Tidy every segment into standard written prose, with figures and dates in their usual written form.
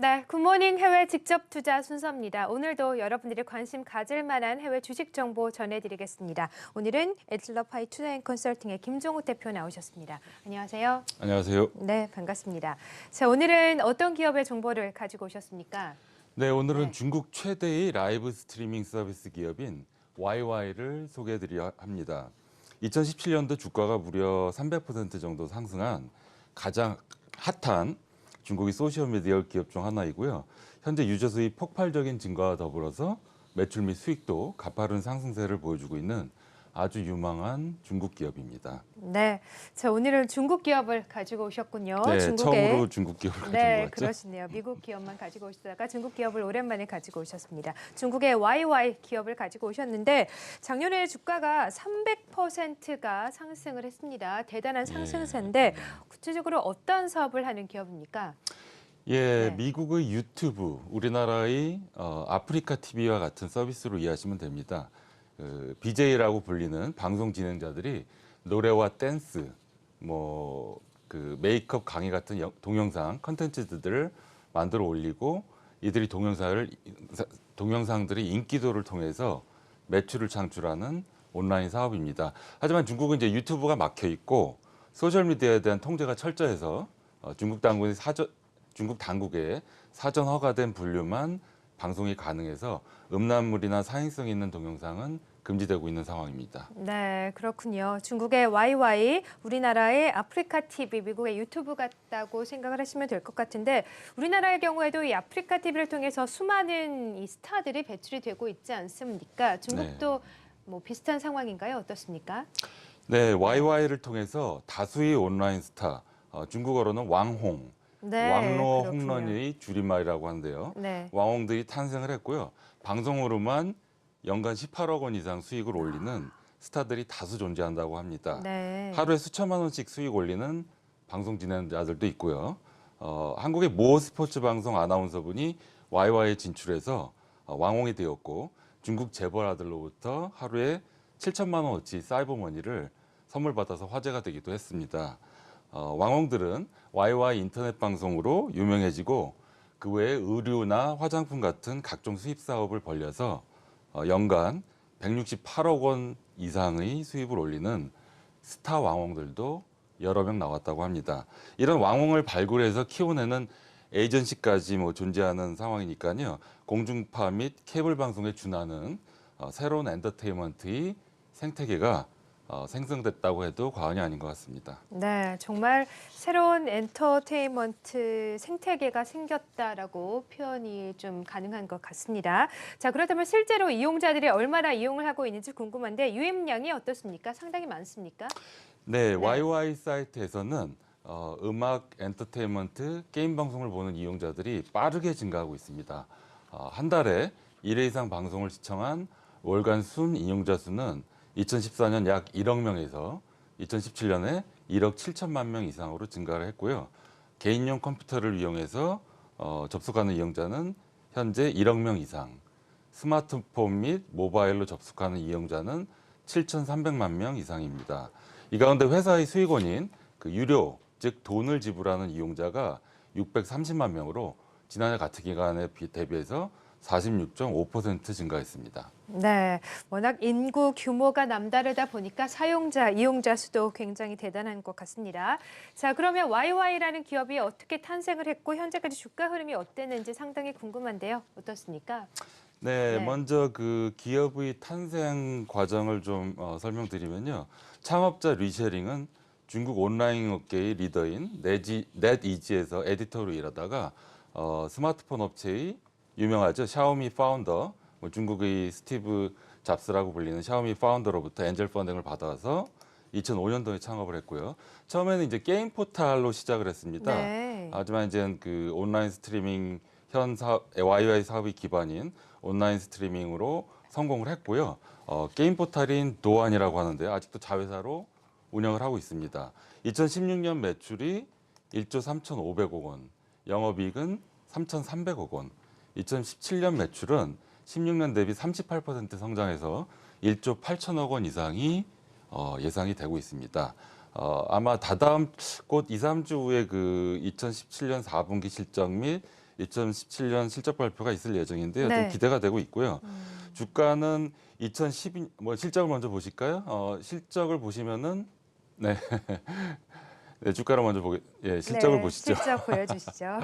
네, 굿모닝 해외 직접 투자 순서입니다. 오늘도 여러분들이 관심 가질 만한 해외 주식 정보 전해드리겠습니다. 오늘은 에틀러파이 투자앤컨설팅의 김종욱 대표 나오셨습니다. 안녕하세요. 안녕하세요. 네, 반갑습니다. 자, 오늘은 어떤 기업의 정보를 가지고 오셨습니까? 네, 오늘은 네. 중국 최대의 라이브 스트리밍 서비스 기업인 YY를 소개해드려 합니다. 2017년도 주가가 무려 300% 정도 상승한 가장 핫한 중국의 소셜미디어 기업 중 하나이고요. 현재 유저 수의 폭발적인 증가와 더불어서 매출 및 수익도 가파른 상승세를 보여주고 있는 아주 유망한 중국 기업입니다. 네, 자, 오늘은 중국 기업을 가지고 오셨군요. 네, 중국의... 처음으로 중국 기업을 가지고 네, 왔죠. 그러시네요. 미국 기업만 가지고 오시다가 중국 기업을 오랜만에 가지고 오셨습니다. 중국의 YY 기업을 가지고 오셨는데 작년에 주가가 300%가 상승을 했습니다. 대단한 상승세인데 구체적으로 어떤 사업을 하는 기업입니까? 예, 네. 미국의 유튜브, 우리나라의 아프리카 TV와 같은 서비스로 이해하시면 됩니다. BJ라고 불리는 방송 진행자들이 노래와 댄스, 메이크업 강의 같은 동영상 컨텐츠들을 만들어 올리고 이들이 동영상들이 인기도를 통해서 매출을 창출하는 온라인 사업입니다. 하지만 중국은 이제 유튜브가 막혀 있고 소셜 미디어에 대한 통제가 철저해서 중국 당국의 사전 허가된 분류만 방송이 가능해서 음란물이나 사행성 있는 동영상은 금지되고 있는 상황입니다. 네, 그렇군요. 중국의 YY, 우리나라의 아프리카 TV, 미국의 유튜브 같다고 생각을 하시면 될 것 같은데 우리나라의 경우에도 이 아프리카 TV를 통해서 수많은 이 스타들이 배출이 되고 있지 않습니까? 중국도 뭐 비슷한 상황인가요? 어떻습니까? 네, YY를 통해서 다수의 온라인 스타, 중국어로는 왕홍, 네, 왕로 그렇군요. 홍런의 줄임말이라고 하는데요. 네. 왕홍들이 탄생을 했고요. 방송으로만 연간 18억 원 이상 수익을 올리는 스타들이 다수 존재한다고 합니다. 네. 하루에 수천만 원씩 수익 올리는 방송 진행자들도 있고요. 한국의 모 스포츠 방송 아나운서분이 YY에 진출해서 왕홍이 되었고 중국 재벌 아들로부터 하루에 7천만 원어치 사이버머니를 선물 받아서 화제가 되기도 했습니다. 왕홍들은 YY 인터넷 방송으로 유명해지고 그 외에 의류나 화장품 같은 각종 수입 사업을 벌려서 연간 168억 원 이상의 수입을 올리는 스타 왕홍들도 여러 명 나왔다고 합니다. 이런 왕홍을 발굴해서 키워내는 에이전시까지 존재하는 상황이니까요. 공중파 및 케이블 방송에 준하는 새로운 엔터테인먼트의 생태계가 생성됐다고 해도 과언이 아닌 것 같습니다. 네, 정말 새로운 엔터테인먼트 생태계가 생겼다라고 표현이 좀 가능한 것 같습니다. 자, 그렇다면 실제로 이용자들이 얼마나 이용을 하고 있는지 궁금한데 유입량이 어떻습니까? 상당히 많습니까? 네, YY 사이트에서는 음악, 엔터테인먼트, 게임 방송을 보는 이용자들이 빠르게 증가하고 있습니다. 한 달에 1회 이상 방송을 시청한 월간 순 이용자 수는 2014년 약 1억 명에서 2017년에 1억 7천만 명 이상으로 증가를 했고요. 개인용 컴퓨터를 이용해서 접속하는 이용자는 현재 1억 명 이상, 스마트폰 및 모바일로 접속하는 이용자는 7,300만 명 이상입니다. 이 가운데 회사의 수익원인 유료, 즉 돈을 지불하는 이용자가 630만 명으로 지난해 같은 기간에 대비해서 46.5% 증가했습니다. 네, 워낙 인구 규모가 남다르다 보니까 사용자, 이용자 수도 굉장히 대단한 것 같습니다. 자, 그러면 YY라는 기업이 어떻게 탄생을 했고 현재까지 주가 흐름이 어땠는지 상당히 궁금한데요. 어떻습니까? 네, 먼저 그 기업의 탄생 과정을 좀 설명드리면요. 창업자 리쉐링은 중국 온라인 업계의 리더인 넷이지에서 에디터로 일하다가 스마트폰 업체의 유명하죠. 샤오미 파운더, 중국의 스티브 잡스라고 불리는 샤오미 파운더로부터 엔젤 펀딩을 받아서 2005년도에 창업을 했고요. 처음에는 이제 게임 포탈로 시작을 했습니다. 네. 하지만 이제 그 온라인 스트리밍 YY 사업이 기반인 온라인 스트리밍으로 성공을 했고요. 게임 포탈인 도안이라고 하는데요. 아직도 자회사로 운영을 하고 있습니다. 2016년 매출이 1조 3,500억 원, 영업이익은 3,300억 원, 2017년 매출은 16년 대비 38% 성장해서 1조 8천억 원 이상이 예상이 되고 있습니다. 아마 다다음 곧 2, 3주 후에 그 2017년 4분기 실적 및 2017년 실적 발표가 있을 예정인데요. 네. 좀 기대가 되고 있고요. 주가는 2012 실적을 먼저 보실까요? 실적을 보시면은 네. 네, 주가를 먼저 실적을 네, 보시죠. 실적 보여주시죠.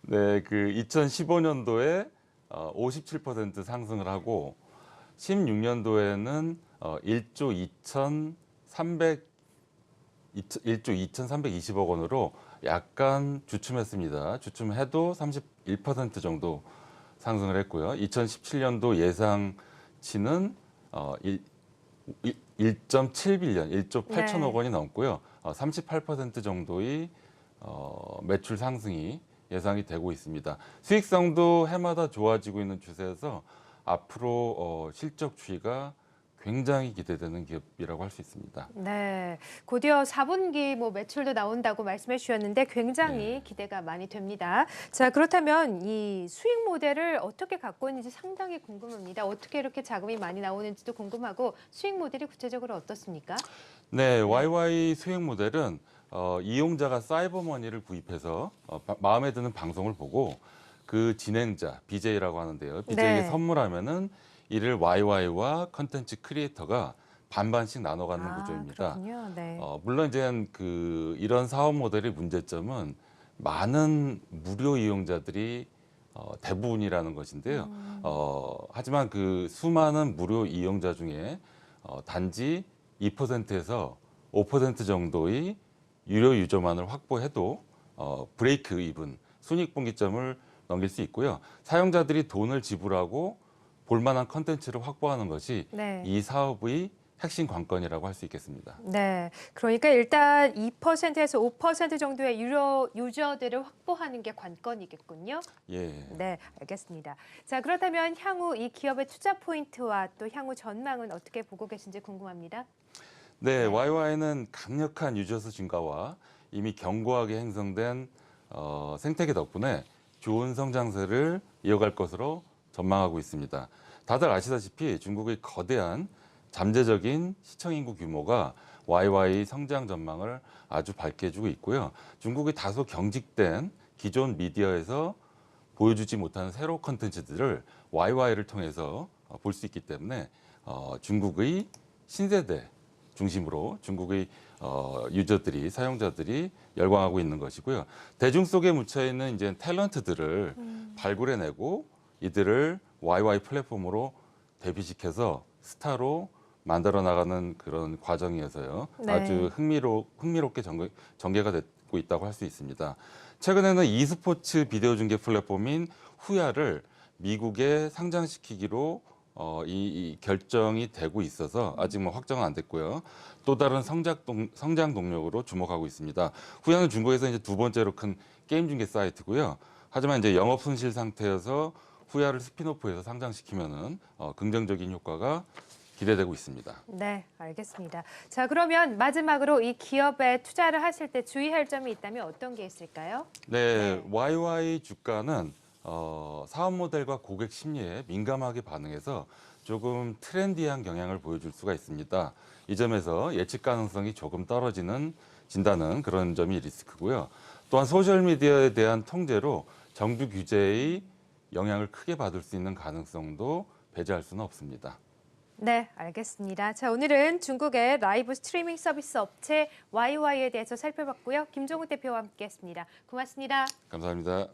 네, 그 2015년도에 57% 상승을 하고 16년도에는 1조 2,320억 원으로 약간 주춤했습니다. 주춤해도 31% 정도 상승을 했고요. 2017년도 예상치는 1.7빌리언, 1조 8천억 원이 넘고요. 38% 정도의 매출 상승이 예상이 되고 있습니다. 수익성도 해마다 좋아지고 있는 추세에서 앞으로 실적 주의가 굉장히 기대되는 기업이라고 할 수 있습니다. 네, 곧이어 4분기 매출도 나온다고 말씀해 주셨는데 굉장히 네. 기대가 많이 됩니다. 자, 그렇다면 이 수익 모델을 어떻게 갖고 있는지 상당히 궁금합니다. 어떻게 이렇게 자금이 많이 나오는지도 궁금하고 수익 모델이 구체적으로 어떻습니까? 네, YY 수익 모델은 이용자가 사이버머니를 구입해서 마음에 드는 방송을 보고 그 진행자, BJ라고 하는데요. BJ에게 네. 선물하면은 이를 YY와 컨텐츠 크리에이터가 반반씩 나눠가는 구조입니다. 그렇군요. 네. 물론 이제 이런 사업 모델의 문제점은 많은 무료 이용자들이 대부분이라는 것인데요. 하지만 그 수많은 무료 이용자 중에 단지 2%에서 5% 정도의 유료 유저만을 확보해도 브레이크 이븐, 순익분기점을 넘길 수 있고요. 사용자들이 돈을 지불하고 볼만한 컨텐츠를 확보하는 것이 네. 이 사업의 핵심 관건이라고 할 수 있겠습니다. 네, 그러니까 일단 2%에서 5% 정도의 유료 유저들을 확보하는 게 관건이겠군요. 예. 네, 알겠습니다. 자, 그렇다면 향후 이 기업의 투자 포인트와 또 향후 전망은 어떻게 보고 계신지 궁금합니다. 네, 네. YY는 강력한 유저 수 증가와 이미 견고하게 형성된 생태계 덕분에 좋은 성장세를 이어갈 것으로 전망하고 있습니다. 다들 아시다시피 중국의 거대한 잠재적인 시청 인구 규모가 YY 성장 전망을 아주 밝게 해주고 있고요. 중국의 다소 경직된 기존 미디어에서 보여주지 못하는 새로운 컨텐츠들을 YY를 통해서 볼 수 있기 때문에 중국의 신세대 중심으로 중국의 유저들이 사용자들이 열광하고 있는 것이고요. 대중 속에 묻혀 있는 이제 탤런트들을 발굴해내고 이들을 YY 플랫폼으로 데뷔시켜서 스타로 만들어 나가는 그런 과정이어서요. 네. 아주 흥미롭게 전개가 되고 있다고 할 수 있습니다. 최근에는 e스포츠 비디오 중계 플랫폼인 후야를 미국에 상장시키기로 이 결정이 되고 있어서 아직 확정은 안 됐고요. 또 다른 성장 동력으로 주목하고 있습니다. 후야는 중국에서 이제 두 번째로 큰 게임 중계 사이트고요. 하지만 이제 영업 손실 상태여서 후야를 스핀오프해서 상장시키면은 긍정적인 효과가 기대되고 있습니다. 네, 알겠습니다. 자, 그러면 마지막으로 이 기업에 투자를 하실 때 주의할 점이 있다면 어떤 게 있을까요? 네, 네. YY 주가는 사업 모델과 고객 심리에 민감하게 반응해서 조금 트렌디한 경향을 보여줄 수가 있습니다. 이 점에서 예측 가능성이 조금 떨어진다는 그런 점이 리스크고요. 또한 소셜미디어에 대한 통제로 정부 규제의 영향을 크게 받을 수 있는 가능성도 배제할 수는 없습니다. 네, 알겠습니다. 자, 오늘은 중국의 라이브 스트리밍 서비스 업체 YY에 대해서 살펴봤고요. 김종우 대표와 함께했습니다. 고맙습니다. 감사합니다.